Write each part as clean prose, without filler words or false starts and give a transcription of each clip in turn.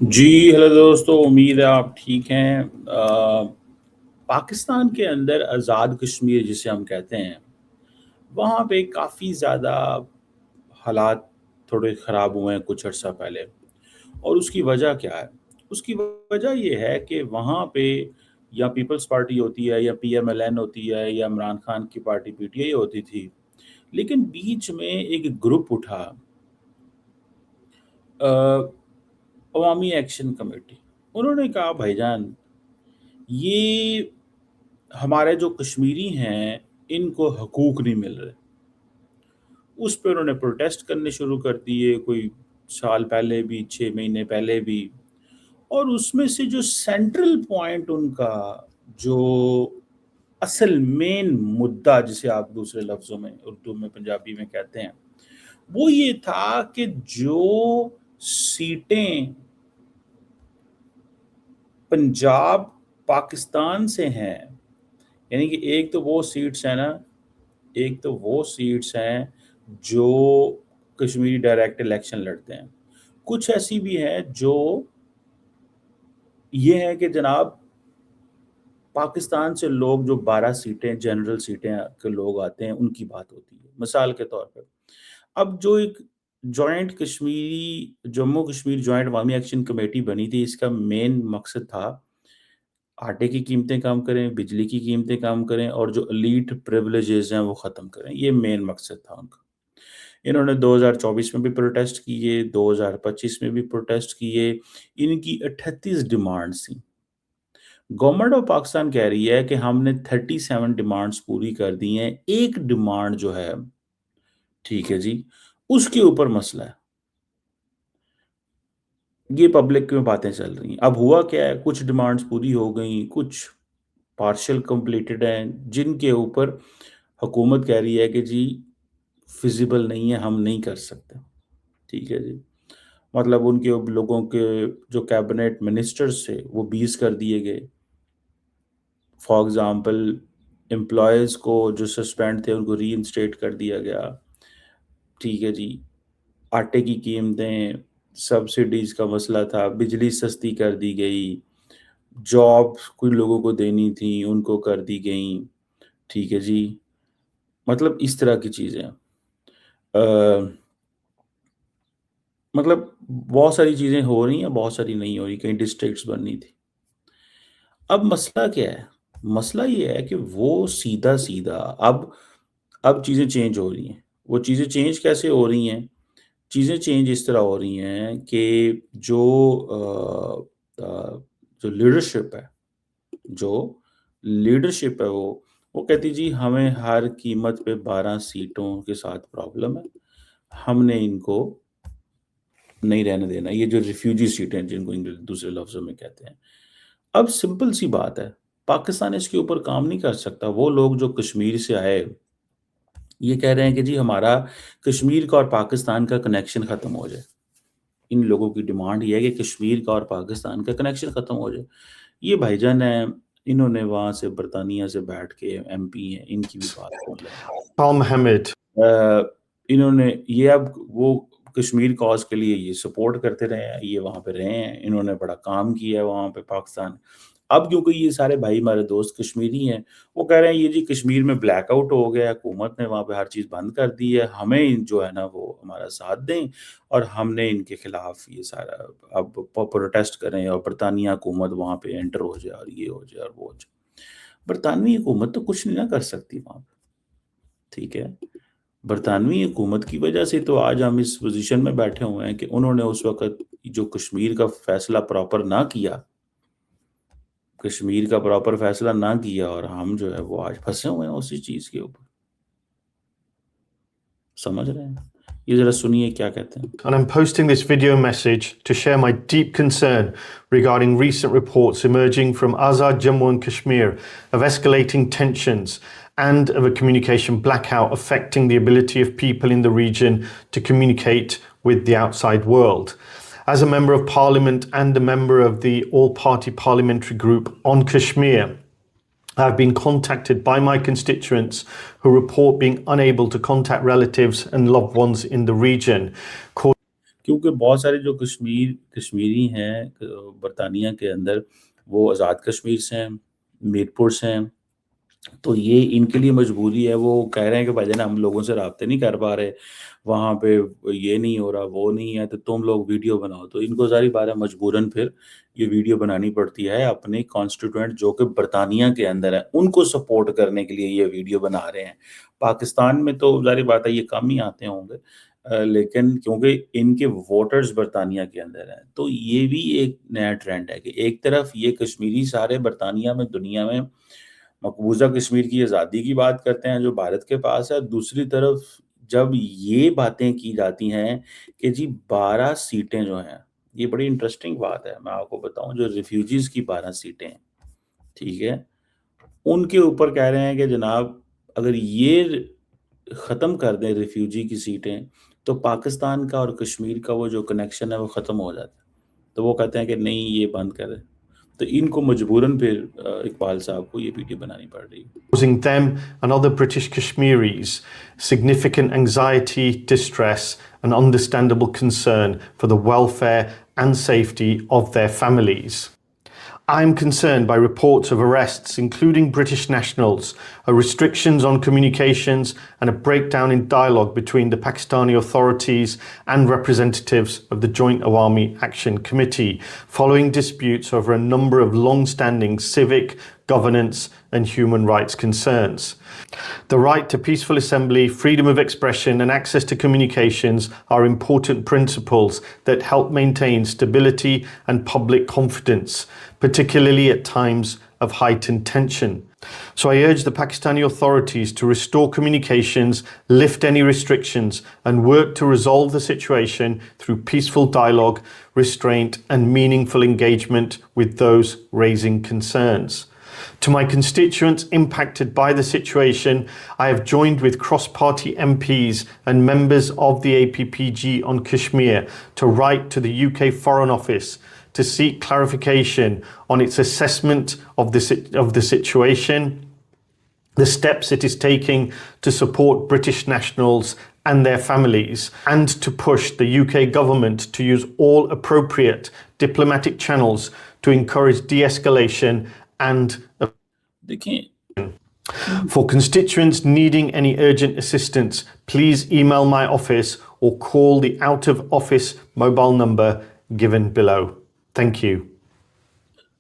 جی hello دوستو، امید ہے آپ ٹھیک ہیں۔ پاکستان کے اندر آزاد کشمیر جسے ہم کہتے ہیں، وہاں پہ کافی زیادہ حالات تھوڑے خراب ہوئے ہیں کچھ عرصہ پہلے، اور اس کی وجہ کیا ہے؟ اس کی وجہ یہ ہے کہ وہاں پہ یا پیپلز پارٹی ہوتی ہے یا پی ایم ایل این ہوتی ہے یا عمران خان کی پارٹی پی ٹی آئی ہوتی تھی، لیکن بیچ میں ایک گروپ اٹھا، عوامی ایکشن کمیٹی۔ انہوں نے کہا بھائی جان، یہ ہمارے جو کشمیری ہیں ان کو حقوق نہیں مل رہے۔ اس پہ انہوں نے پروٹیسٹ کرنے شروع کر دیے، کوئی سال پہلے بھی، 6 مہینے پہلے بھی۔ اور اس میں سے جو سینٹرل پوائنٹ ان کا، جو اصل مین مدعا جسے آپ دوسرے لفظوں میں اردو میں پنجابی میں کہتے ہیں، وہ یہ تھا کہ جو سیٹیں پنجاب پاکستان سے ہیں، یعنی کہ ایک تو وہ سیٹس ہیں جو کشمیری ڈائریکٹ الیکشن لڑتے ہیں، کچھ ایسی بھی ہیں جو یہ ہے کہ جناب پاکستان سے لوگ جو 12 سیٹیں جنرل سیٹیں کے لوگ آتے ہیں ان کی بات ہوتی ہے۔ مثال کے طور پر اب جو ایک جوائنٹ جموں کشمیر جوائنٹ عوامی ایکشن کمیٹی بنی تھی، اس کا مین مقصد تھا آٹے کی قیمتیں کم کریں، بجلی کی قیمتیں کم کریں، اور جو ایلیٹ پریولیجز ہیں وہ ختم کریں۔ یہ مین مقصد تھا ان کا۔ انہوں نے 2024 میں بھی پروٹیسٹ کیے، 2025 میں بھی پروٹیسٹ کیے۔ ان کی 38 ڈیمانڈز تھیں۔ گورنمنٹ آف پاکستان کہہ رہی ہے کہ ہم نے 37 ڈیمانڈز پوری کر دی ہیں، ایک ڈیمانڈ جو ہے، ٹھیک ہے جی، اس کے اوپر مسئلہ ہے۔ یہ پبلک میں باتیں چل رہی ہیں۔ اب ہوا کیا ہے، کچھ ڈیمانڈز پوری ہو گئیں، کچھ پارشل کمپلیٹڈ ہیں، جن کے اوپر حکومت کہہ رہی ہے کہ جی فیزیبل نہیں ہے، ہم نہیں کر سکتے، ٹھیک ہے جی۔ مطلب ان کے لوگوں کے جو کیبنٹ منسٹرز تھے وہ 20 کر دیے گئے۔ فار ایگزامپل امپلائیز کو جو سسپینڈ تھے ان کو ری انسٹیٹ کر دیا گیا، ٹھیک ہے جی۔ آٹے کی قیمتیں، سبسڈیز کا مسئلہ تھا، بجلی سستی کر دی گئی، جاب کچھ لوگوں کو دینی تھی ان کو کر دی گئیں، ٹھیک ہے جی۔ مطلب اس طرح کی چیزیں، مطلب بہت ساری چیزیں ہو رہی ہیں، بہت ساری نہیں ہو رہی، کہیں ڈسٹرکٹس بننی تھی۔ اب مسئلہ کیا ہے؟ مسئلہ یہ ہے کہ وہ سیدھا اب چیزیں چینج ہو رہی ہیں۔ وہ چیزیں چینج کیسے ہو رہی ہیں؟ چیزیں چینج اس طرح ہو رہی ہیں کہ جو لیڈرشپ ہے وہ کہتی جی ہمیں ہر قیمت پہ 12 سیٹوں کے ساتھ پرابلم ہے، ہم نے ان کو نہیں رہنے دینا۔ یہ جو ریفیوجی سیٹیں جن کو دوسرے لفظوں میں کہتے ہیں۔ اب سمپل سی بات ہے، پاکستان اس کے اوپر کام نہیں کر سکتا۔ وہ لوگ جو کشمیر سے آئے یہ کہہ رہے ہیں کہ جی ہمارا کشمیر کا اور پاکستان کا کنیکشن ختم ہو جائے۔ ان لوگوں کی ڈیمانڈ یہ ہے کہ کشمیر کا اور پاکستان کا کنیکشن ختم ہو جائے۔ یہ بھائی جان ہیں، انہوں نے وہاں سے برطانیہ سے بیٹھ کے ایم پی ہیں، ان کی بھی بات سن لیں۔ محمد انہوں نے یہ اب وہ کشمیر کاز کے لیے یہ سپورٹ کرتے رہے ہیں، یہ وہاں پہ رہے ہیں، انہوں نے بڑا کام کیا ہے وہاں پہ پاکستان۔ اب کیونکہ یہ سارے بھائی ہمارے دوست کشمیری ہیں، وہ کہہ رہے ہیں یہ جی کشمیر میں بلیک آؤٹ ہو گیا، حکومت نے وہاں پہ ہر چیز بند کر دی ہے، ہمیں جو ہے نا وہ ہمارا ساتھ دیں اور ہم نے ان کے خلاف یہ سارا اب پروٹیسٹ کریں اور برطانیہ حکومت وہاں پہ انٹر ہو جائے اور یہ ہو جائے اور وہ ہو جائے۔ برطانوی حکومت تو کچھ نہیں نہ کر سکتی وہاں پہ، ٹھیک ہے۔ برطانوی حکومت کی وجہ سے تو آج ہم اس پوزیشن میں بیٹھے ہوئے ہیں کہ انہوں نے اس وقت جو کشمیر کا فیصلہ پراپر نہ کیا، اور ہم جو ہے وہ آج پھنسے ہوئے ہیں اسی چیز کے اوپر۔ سمجھ رہے ہیں؟ یہ ذرا سنیے کیا کہتے ہیں۔ And I'm posting this video message to share my deep concern regarding recent reports emerging from Azad Jammu and Kashmir of escalating tensions and of a communication blackout affecting the ability of people in the region to communicate with the outside world. As a Member of Parliament and a member of the All-Party Parliamentary Group on Kashmir, I've been contacted by my constituents who report being unable to contact relatives and loved ones in the region. کیونکہ بہت سارے جو کشمیری ہیں برطانیہ کے اندر، وہ آزاد کشمیر سے ہیں، میرپور سے ہیں، تو یہ ان کے لیے مجبوری ہے. وہ کہہ رہے ہیں کہ بھائی جان ہم لوگوں سے رابطے نہیں کر پا رہے، وہاں پہ یہ نہیں ہو رہا، وہ نہیں ہے، تو تم لوگ ویڈیو بناؤ. تو ان کو ظاہر بات ہے مجبوراً پھر یہ ویڈیو بنانی پڑتی ہے. اپنے کانسٹیٹوئنٹ جو کہ برطانیہ کے اندر ہے ان کو سپورٹ کرنے کے لیے یہ ویڈیو بنا رہے ہیں. پاکستان میں تو ظاہر بات ہے یہ کم ہی آتے ہوں گے، لیکن کیونکہ ان کے ووٹرز برطانیہ کے اندر ہیں، تو یہ بھی ایک نیا ٹرینڈ ہے کہ ایک طرف یہ کشمیری سارے برطانیہ میں، دنیا میں مقبوضہ کشمیر کی آزادی کی بات کرتے ہیں جو بھارت کے پاس ہے. دوسری طرف جب یہ باتیں کی جاتی ہیں کہ جی 12 سیٹیں جو ہیں، یہ بڑی انٹرسٹنگ بات ہے، میں آپ کو بتاؤں، جو ریفیوجیز کی 12 سیٹیں ہیں، ٹھیک ہے، ان کے اوپر کہہ رہے ہیں کہ جناب اگر یہ ختم کر دیں ریفیوجی کی سیٹیں تو پاکستان کا اور کشمیر کا وہ جو کنیکشن ہے وہ ختم ہو جاتا ہے. تو وہ کہتے ہیں کہ نہیں یہ بند کریں. تو ان کو مجبوراً پھر اقبال صاحب کو یہ ویڈیو بنانی پڑ رہی ہے. Causing them and other British Kashmiris significant anxiety, distress, and understandable concern for the welfare and safety of their families. I'm concerned by reports of arrests, including British nationals, restrictions on communications, and a breakdown in dialogue between the Pakistani authorities and representatives of the Joint Awami Action Committee, following disputes over a number of long-standing civic, governance, and human rights concerns. The right to peaceful assembly, freedom of expression, and access to communications are important principles that help maintain stability and public confidence, particularly at times of heightened tension. So I urge the Pakistani authorities to restore communications, lift any restrictions, and work to resolve the situation through peaceful dialogue, restraint, and meaningful engagement with those raising concerns. To my constituents impacted by the situation, I have joined with cross-party MPs and members of the APPG on Kashmir to write to the UK Foreign Office to seek clarification on its assessment of the situation, the steps it is taking to support British nationals and their families, and to push the UK government to use all appropriate diplomatic channels to encourage de-escalation and دیکھیں for constituents needing any urgent assistance, please email my office or call the out-of-office mobile number given below. Thank you.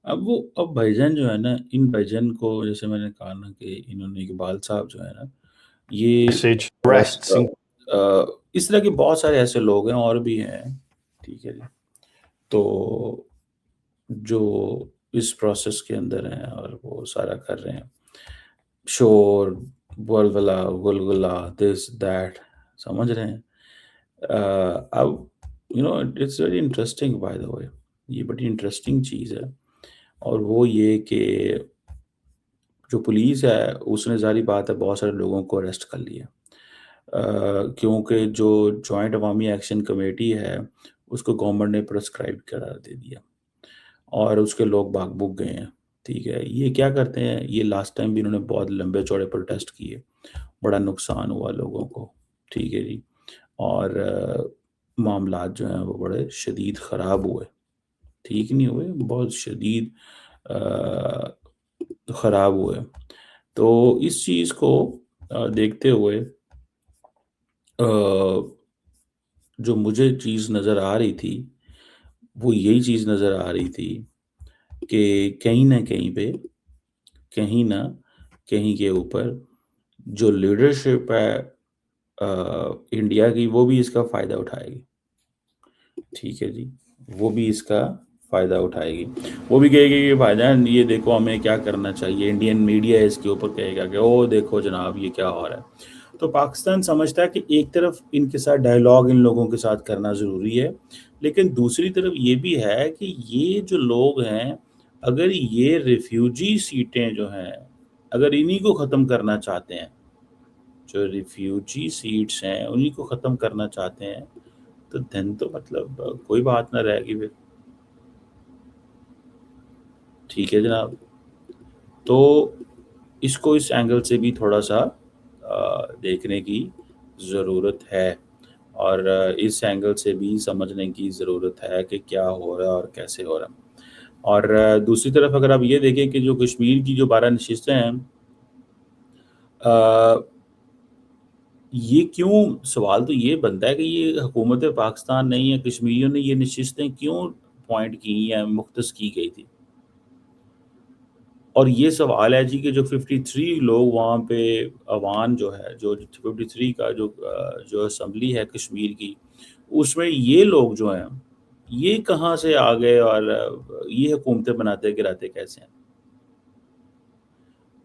اب بھائی جان جو ہے نا، ان بھائی جان کو جیسے میں نے کہا نا کہ انہوں نے اقبال صاحب جو ہے نا، یہ Message arrests. اس طرح کے بہت سارے ایسے لوگ ہیں اور بھی ہیں، ٹھیک ہے جی، تو جو اس پروسیس کے اندر ہیں اور وہ سارا کر رہے ہیں، شور، ولولا، گلگلا، دس دیٹ، سمجھ رہے ہیں. اب it's very interesting by the way, یہ بڑی انٹرسٹنگ چیز ہے. اور وہ یہ کہ جو پولیس ہے اس نے ظاہری بات ہے بہت سارے لوگوں کو اریسٹ کر لیا، کیونکہ جو جوائنٹ عوامی ایکشن کمیٹی ہے اس کو گورنمنٹ نے پرسکرائب قرار دے دیا اور اس کے لوگ بھاگ بھوگ گئے ہیں. ٹھیک ہے، یہ کیا کرتے ہیں، یہ لاسٹ ٹائم بھی انہوں نے بہت لمبے چوڑے پروٹیسٹ کیے، بڑا نقصان ہوا لوگوں کو. ٹھیک ہے جی، اور معاملات جو ہیں وہ بڑے شدید خراب ہوئے، ٹھیک نہیں ہوئے، بہت شدید خراب ہوئے. تو اس چیز کو دیکھتے ہوئے جو مجھے چیز نظر آ رہی تھی وہ یہی چیز نظر آ رہی تھی کہ کہیں نہ کہیں پہ، کہیں نہ کہیں کے اوپر جو لیڈرشپ ہے انڈیا کی وہ بھی اس کا فائدہ اٹھائے گی. ٹھیک ہے جی، وہ بھی اس کا فائدہ اٹھائے گی، وہ بھی کہے گی کہ بھائی جان یہ دیکھو ہمیں کیا کرنا چاہیے. انڈین میڈیا اس کے اوپر کہے گا کہ او دیکھو جناب یہ کیا ہو رہا ہے. تو پاکستان سمجھتا ہے کہ ایک طرف ان کے ساتھ ڈائیلاگ ان لوگوں کے ساتھ کرنا ضروری ہے، لیکن دوسری طرف یہ بھی ہے کہ یہ جو لوگ ہیں اگر یہ ریفیوجی سیٹیں جو ہیں اگر انہی کو ختم کرنا چاہتے ہیں، جو ریفیوجی سیٹس ہیں انہی کو ختم کرنا چاہتے ہیں، تو دن تو مطلب کوئی بات نہ رہے گی پھر. ٹھیک ہے جناب، تو اس کو اس اینگل سے بھی تھوڑا سا دیکھنے کی ضرورت ہے. اور اس اینگل سے بھی سمجھنے کی ضرورت ہے کہ کیا ہو رہا ہے اور کیسے ہو رہا ہے. اور دوسری طرف اگر آپ یہ دیکھیں کہ جو کشمیر کی جو 12 نشستیں ہیں، یہ کیوں، سوال تو یہ بنتا ہے کہ یہ حکومت پاکستان نہیں ہے، کشمیریوں نے یہ نشستیں کیوں پوائنٹ کی یا مختص کی گئی تھی. اور یہ سوال ہے جی کہ جو 53 لوگ وہاں پہ عوام جو ہے، جو 53 کا جو اسمبلی ہے کشمیر کی، اس میں یہ لوگ جو ہیں یہ کہاں سے آ گئے اور یہ حکومتیں بناتے گراتے کیسے ہیں.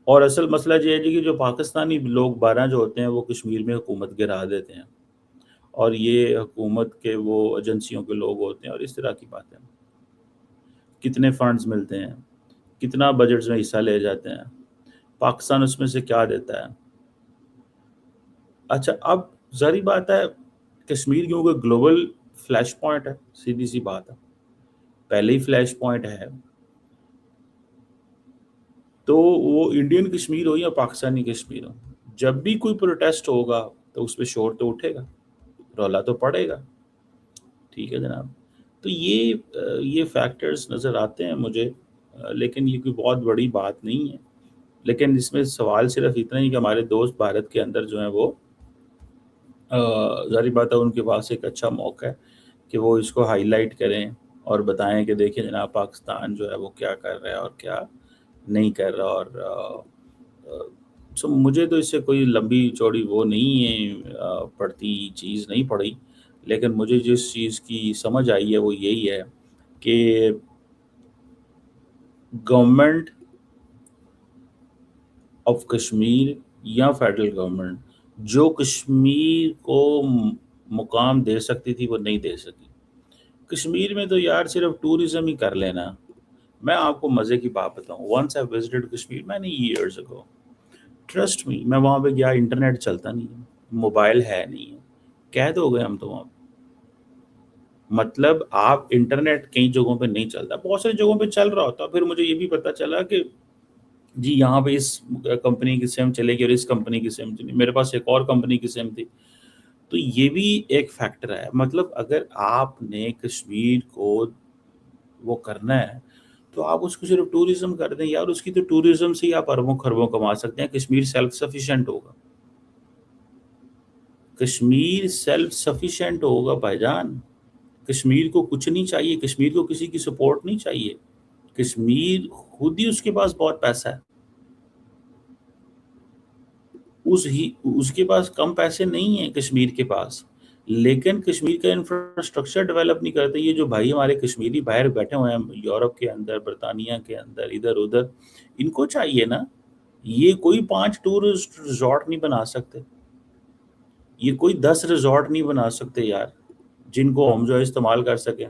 اور اصل مسئلہ یہ ہے جی کہ جو پاکستانی لوگ 12 جو ہوتے ہیں وہ کشمیر میں حکومت گرا دیتے ہیں، اور یہ حکومت کے وہ ایجنسیوں کے لوگ ہوتے ہیں، اور اس طرح کی باتیں. کتنے فنڈز ملتے ہیں، کتنا بجٹس میں حصہ لے جاتے ہیں، پاکستان اس میں سے کیا دیتا ہے. اچھا، اب ظاہری بات ہے کشمیر کیونکہ گلوبل فلیش پوائنٹ ہے، سیدھی سی بات ہے، پہلے ہی فلیش پوائنٹ ہے، تو وہ انڈین کشمیر ہو یا پاکستانی کشمیر ہو، جب بھی کوئی پروٹیسٹ ہوگا تو اس پہ شور تو اٹھے گا، رولا تو پڑے گا. ٹھیک ہے جناب. تو یہ فیکٹرز نظر آتے ہیں مجھے، لیکن یہ کوئی بہت بڑی بات نہیں ہے. لیکن اس میں سوال صرف اتنا ہی کہ ہمارے دوست بھارت کے اندر جو ہیں وہ ظاہری بات ہے ان کے پاس ایک اچھا موقع ہے کہ وہ اس کو ہائی لائٹ کریں اور بتائیں کہ دیکھیں جناب پاکستان جو ہے وہ کیا کر رہا ہے اور کیا نہیں کر رہا. اور مجھے تو اس سے کوئی لمبی چوڑی وہ نہیں ہے پڑتی چیز نہیں پڑی، لیکن مجھے جس چیز کی سمجھ آئی ہے وہ یہی ہے کہ گورنمنٹ آف کشمیر یا فیڈرل گورنمنٹ جو کشمیر کو مقام دے سکتی تھی وہ نہیں دے سکی. کشمیر میں تو یار صرف ٹورزم ہی کر لینا. میں آپ کو مزے کی بات بتاؤں، once I visited Kashmir many years ago, trust me, میں وہاں پہ گیا، انٹرنیٹ چلتا نہیں ہے، موبائل ہے نہیں ہے، قید ہو گئے ہم تو وہاں پہ. مطلب آپ انٹرنیٹ کئی جگہوں پہ نہیں چلتا، بہت ساری جگہوں پہ چل رہا ہوتا. پھر مجھے یہ بھی پتا چلا کہ جی یہاں پہ اس کمپنی کی سم چلے گی اور اس کمپنی کی سم چلے گی، میرے پاس ایک اور کمپنی کی سم تھی. تو یہ بھی ایک فیکٹر ہے. مطلب اگر آپ نے کشمیر کو وہ کرنا ہے تو آپ اس کو صرف ٹورزم کر دیں یار، اس کی تو ٹورزم سے ہی آپ اربوں خربوں کما سکتے ہیں. کشمیر سیلف سفیشینٹ ہوگا، کشمیر سیلف سفیشینٹ ہوگا بھائی جان. کشمیر کو کچھ نہیں چاہیے، کشمیر کو کسی کی سپورٹ نہیں چاہیے. کشمیر خود ہی اس کے پاس بہت پیسہ ہے، اس کے پاس کم پیسے نہیں ہیں کشمیر کے پاس، لیکن کشمیر کا انفراسٹرکچر ڈیولپ نہیں کرتے. یہ جو بھائی ہمارے کشمیری باہر بیٹھے ہوئے ہیں یورپ کے اندر، برطانیہ کے اندر، ادھر ادھر، ان کو چاہیے نا، یہ کوئی 5 ٹورسٹ ریزورٹ نہیں بنا سکتے، یہ کوئی 10 ریزورٹ نہیں بنا سکتے یار جن کو ہم جو ہے استعمال کر سکیں.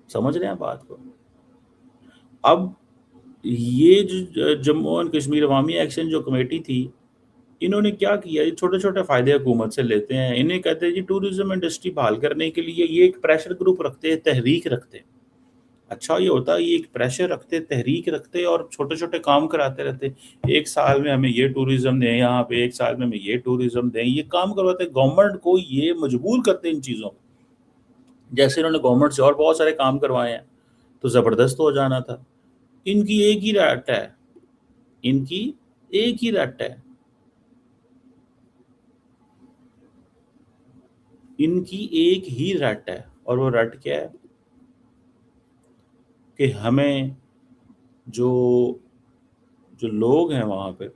سمجھ رہے ہیں بات کو؟ اب یہ جو جموں اینڈ کشمیر عوامی ایکشن جو کمیٹی تھی، انہوں نے کیا کیا، یہ چھوٹے چھوٹے فائدے حکومت سے لیتے ہیں. انہیں کہتے ہیں جی ٹورزم انڈسٹری بحال کرنے کے لیے یہ ایک پریشر گروپ رکھتے ہیں، تحریک رکھتے ہیں. اچھا یہ ہوتا ہے، یہ ایک پریشر رکھتے، تحریک رکھتے اور چھوٹے چھوٹے کام کراتے رہتے. ایک سال میں ہمیں یہ ٹورزم دیں، یہاں پہ ایک سال میں ہمیں یہ ٹورزم دیں، یہ کام کرواتے. گورنمنٹ کو یہ مجبور کرتے ان چیزوں کو. جیسے انہوں نے گورنمنٹ سے اور بہت سارے کام کروائے ہیں تو زبردست ہو جانا تھا. ان کی ایک ہی رٹ ہے، ان کی ایک ہی رٹ ہے، ان کی ایک ہی رٹ ہے. اور وہ رٹ کیا ہے کہ ہمیں جو لوگ ہیں وہاں پہ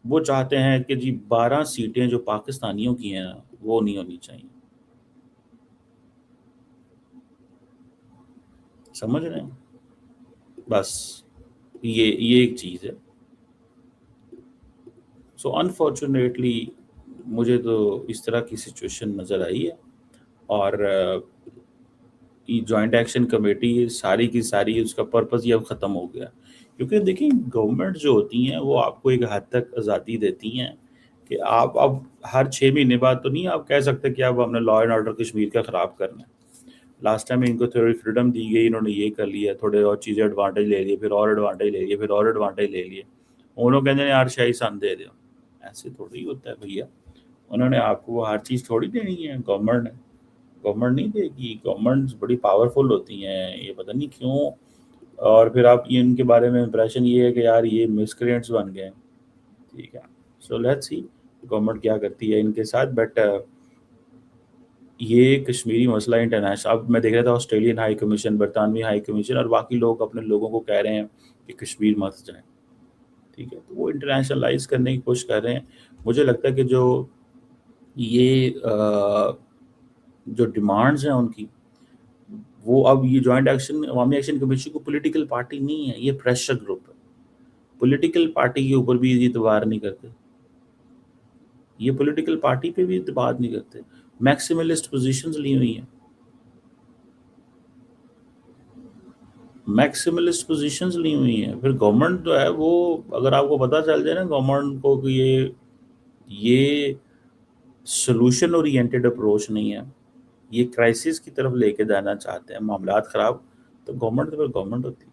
وہ چاہتے ہیں کہ جی 12 سیٹیں جو پاکستانیوں کی ہیں وہ نہیں ہونی چاہیے. سمجھ رہے ہیں؟ بس یہ ایک چیز ہے. سو انفارچونیٹلی مجھے تو اس طرح کی سچویشن نظر آئی ہے. اور جوائنٹ ایکشن کمیٹی ساری کی ساری اس کا پرپز یہ اب ختم ہو گیا. کیونکہ دیکھیں گورنمنٹ جو ہوتی ہیں وہ آپ کو ایک حد تک آزادی دیتی ہیں کہ آپ اب ہر 6 مہینے بعد تو نہیں آپ کہہ سکتے کہ اب ہم نے لا اینڈ آرڈر کشمیر کا خراب کرنا ہے. لاسٹ ٹائم ان کو تھوڑی فریڈم دی گئی، انہوں نے یہ کر لیا، تھوڑے اور چیزیں ایڈوانٹیج لے لیے، پھر اور ایڈوانٹیج لے لیے، پھر اور ایڈوانٹیج لے لیے. انہوں کہتے ہیں یار شاہی سان دے دو. ایسے تھوڑی ہوتا ہے بھیا. انہوں نے آپ کو ہر چیز تھوڑی دینی ہے. گورنمنٹ نہیں دے گی. گورنمنٹ بڑی پاورفل ہوتی ہیں, یہ پتہ نہیں کیوں. اور پھر آپ یہ ان کے بارے میں امپریشن یہ ہے کہ یار یہ مسکرینٹس بن گئے. ٹھیک ہے, سو لیٹس سی گورنمنٹ کیا کرتی ہے ان کے ساتھ. بٹ یہ کشمیری مسئلہ انٹرنیشنل, اب میں دیکھ رہا تھا آسٹریلین ہائی کمیشن, برطانوی ہائی کمیشن اور باقی لوگ اپنے لوگوں کو کہہ رہے ہیں کہ کشمیر مت جائیں. ٹھیک ہے, تو وہ انٹرنیشنلائز کرنے کی کوشش کر رہے ہیں. مجھے لگتا ہے کہ یہ جو ڈیمانڈز ہیں ان کی, وہ اب یہ جوائنٹ ایکشن عوامی ایکشن کمیشن کو پولیٹیکل پارٹی نہیں ہے, یہ پریشر گروپ ہے. پولیٹیکل پارٹی کے اوپر بھی یہ اعتبار نہیں کرتے, یہ پولیٹیکل پارٹی پہ بھی اعتبار نہیں کرتے. میکسیملسٹ پوزیشنز لی ہوئی ہیں, میکسیملسٹ پوزیشنز لی ہوئی ہیں. پھر گورنمنٹ جو ہے وہ, اگر آپ کو پتہ چل جائے نا گورنمنٹ کو کہ یہ سولوشن اورینٹیڈ اپروچ نہیں ہے, یہ کرائسس کی طرف لے کے جانا چاہتے ہیں, معاملات خراب, تو گورنمنٹ ہوتی ہے.